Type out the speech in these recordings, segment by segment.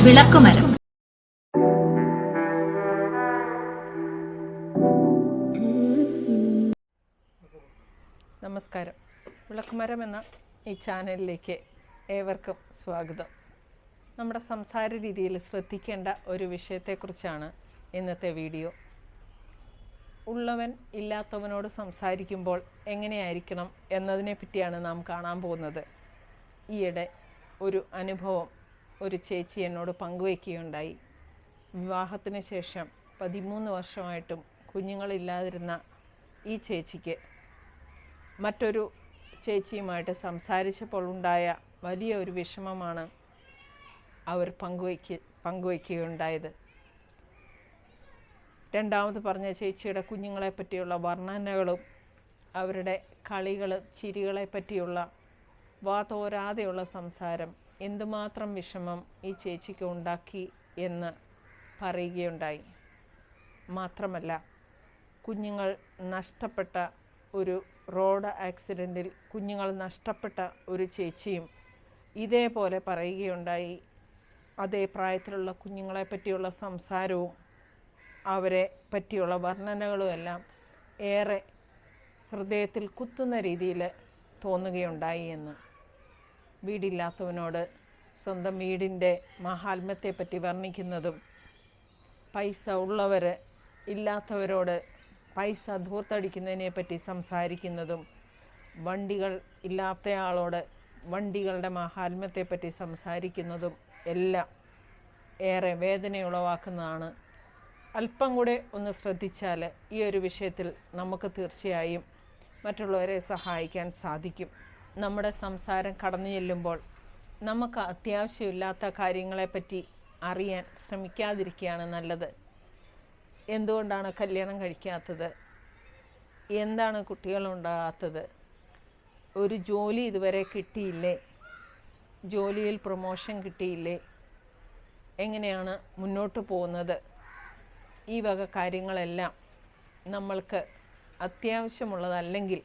വിളക്കുമരം. നമസ്കാരം. വിളക്കുമരം എന്ന ഈ ചാനലിലേക്ക് ഏവർക്കും സ്വാഗതം. നമ്മുടെ സംസാര രീതിയിൽ ശ്രദ്ധിക്കേണ്ട ഒരു വിഷയത്തെക്കുറിച്ചാണ് ഇന്നത്തെ വീഡിയോ. ഉള്ളവൻ ഇല്ലാത്തവനോട് സംസാരിക്കുമ്പോൾ എങ്ങനെയായിരിക്കണം എന്നതിനെ പറ്റിയാണ് നാം കാണാൻ പോകുന്നത്. ഈയിടെ ഒരു അനുഭവം ഒരു ചേച്ചി എന്നോട് പങ്കുവയ്ക്കുകയുണ്ടായി. വിവാഹത്തിന് ശേഷം 13 വർഷമായിട്ടും കുഞ്ഞുങ്ങളില്ലാതിരുന്ന ഈ ചേച്ചിക്ക് മറ്റൊരു ചേച്ചിയുമായിട്ട് സംസാരിച്ചപ്പോൾ ഉണ്ടായ വലിയ ഒരു വിഷമമാണ് അവർ പങ്കുവയ്ക്കുകയുണ്ടായത്. രണ്ടാമത് പറഞ്ഞ ചേച്ചിയുടെ കുഞ്ഞുങ്ങളെ പറ്റിയുള്ള വർണ്ണനകളും അവരുടെ കളികൾ ചിരികളെ പറ്റിയുള്ള വാതോരാതെയുള്ള സംസാരം എന്തുമാത്രം വിഷമം ഈ ചേച്ചിക്ക് ഉണ്ടാക്കി എന്ന് പറയുകയുണ്ടായി. മാത്രമല്ല, കുഞ്ഞുങ്ങൾ നഷ്ടപ്പെട്ട ഒരു റോഡ് ആക്സിഡൻറ്റിൽ കുഞ്ഞുങ്ങൾ നഷ്ടപ്പെട്ട ഒരു ചേച്ചിയും ഇതേപോലെ പറയുകയുണ്ടായി. അതേ പ്രായത്തിലുള്ള കുഞ്ഞുങ്ങളെ പറ്റിയുള്ള സംസാരവും അവരെ പറ്റിയുള്ള വർണ്ണനകളുമെല്ലാം ഏറെ ഹൃദയത്തിൽ കുത്തുന്ന രീതിയിൽ തോന്നുകയുണ്ടായി എന്ന്. വീടില്ലാത്തവനോട് സ്വന്തം വീടിൻ്റെ മഹാത്മ്യത്തെപ്പറ്റി വർണ്ണിക്കുന്നതും പൈസ ഉള്ളവർ ഇല്ലാത്തവരോട് പൈസ ധൂർത്തടിക്കുന്നതിനെ പറ്റി സംസാരിക്കുന്നതും വണ്ടികൾ ഇല്ലാത്തയാളോട് വണ്ടികളുടെ മഹാത്മ്യത്തെപ്പറ്റി സംസാരിക്കുന്നതും എല്ലാം ഏറെ വേദനയുളവാക്കുന്നതാണ്. അല്പം കൂടെ ഒന്ന് ശ്രദ്ധിച്ചാൽ ഈ ഒരു വിഷയത്തിൽ നമുക്ക് തീർച്ചയായും മറ്റുള്ളവരെ സഹായിക്കാൻ സാധിക്കും. നമ്മുടെ സംസാരം കടന്നു ചെല്ലുമ്പോൾ നമുക്ക് അത്യാവശ്യമില്ലാത്ത കാര്യങ്ങളെപ്പറ്റി അറിയാൻ ശ്രമിക്കാതിരിക്കുകയാണ് നല്ലത്. എന്തുകൊണ്ടാണ് കല്യാണം കഴിക്കാത്തത്? എന്താണ് കുട്ടികളുണ്ടാകാത്തത്? ഒരു ജോലി ഇതുവരെ കിട്ടിയില്ലേ? ജോലിയിൽ പ്രൊമോഷൻ കിട്ടിയില്ലേ? എങ്ങനെയാണ് മുന്നോട്ട് പോകുന്നത്? ഈ വക കാര്യങ്ങളെല്ലാം നമ്മൾക്ക് അത്യാവശ്യമുള്ളതല്ലെങ്കിൽ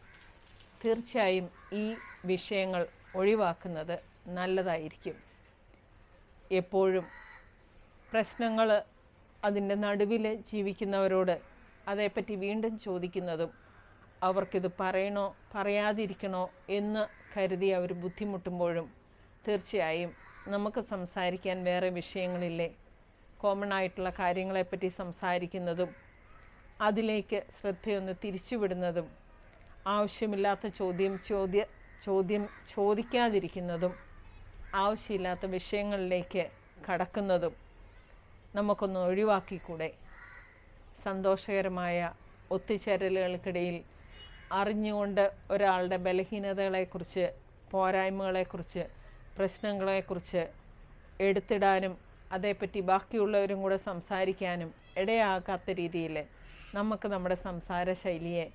തീർച്ചയായും ഈ വിഷയങ്ങൾ ഒഴിവാക്കുന്നത് നല്ലതായിരിക്കും. എപ്പോഴും പ്രശ്നങ്ങൾ അതിൻ്റെ നടുവിൽ ജീവിക്കുന്നവരോട് അതേപ്പറ്റി വീണ്ടും ചോദിക്കുന്നതും അവർക്കിത് പറയണോ പറയാതിരിക്കണോ എന്ന് കരുതി അവർ ബുദ്ധിമുട്ടുമ്പോഴും തീർച്ചയായും നമുക്ക് സംസാരിക്കാൻ വേറെ വിഷയങ്ങളില്ലേ? കോമൺ ആയിട്ടുള്ള കാര്യങ്ങളെപ്പറ്റി സംസാരിക്കുന്നതും അതിലേക്ക് ശ്രദ്ധയൊന്ന് തിരിച്ചുവിടുന്നതും ആവശ്യമില്ലാത്ത ചോദ്യം ചോദിക്കാതിരിക്കുന്നതും ആവശ്യമില്ലാത്ത വിഷയങ്ങളിലേക്ക് കടക്കുന്നതും നമുക്കൊന്ന് ഒഴിവാക്കിക്കൂടെ? സന്തോഷകരമായ ഒത്തുചേരലുകൾക്കിടയിൽ അറിഞ്ഞുകൊണ്ട് ഒരാളുടെ ബലഹീനതകളെക്കുറിച്ച്, പോരായ്മകളെക്കുറിച്ച്, പ്രശ്നങ്ങളെക്കുറിച്ച് എടുത്തിടാനും അതേപ്പറ്റി ബാക്കിയുള്ളവരും കൂടെ സംസാരിക്കാനും ഇടയാകാത്ത രീതിയിൽ നമുക്ക് നമ്മുടെ സംസാര ശൈലിയെ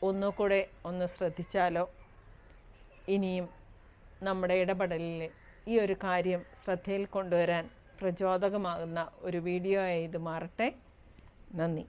ഒന്നുകൂടെ ഒന്ന് ശ്രദ്ധിച്ചാലോ? ഇനിയും നമ്മുടെ ഇടപെടലിൽ ഈ ഒരു കാര്യം ശ്രദ്ധയിൽ കൊണ്ടുവരാൻ പ്രചോദകമാകുന്ന ഒരു വീഡിയോ ആയി ഇത് മാറട്ടെ. നന്ദി.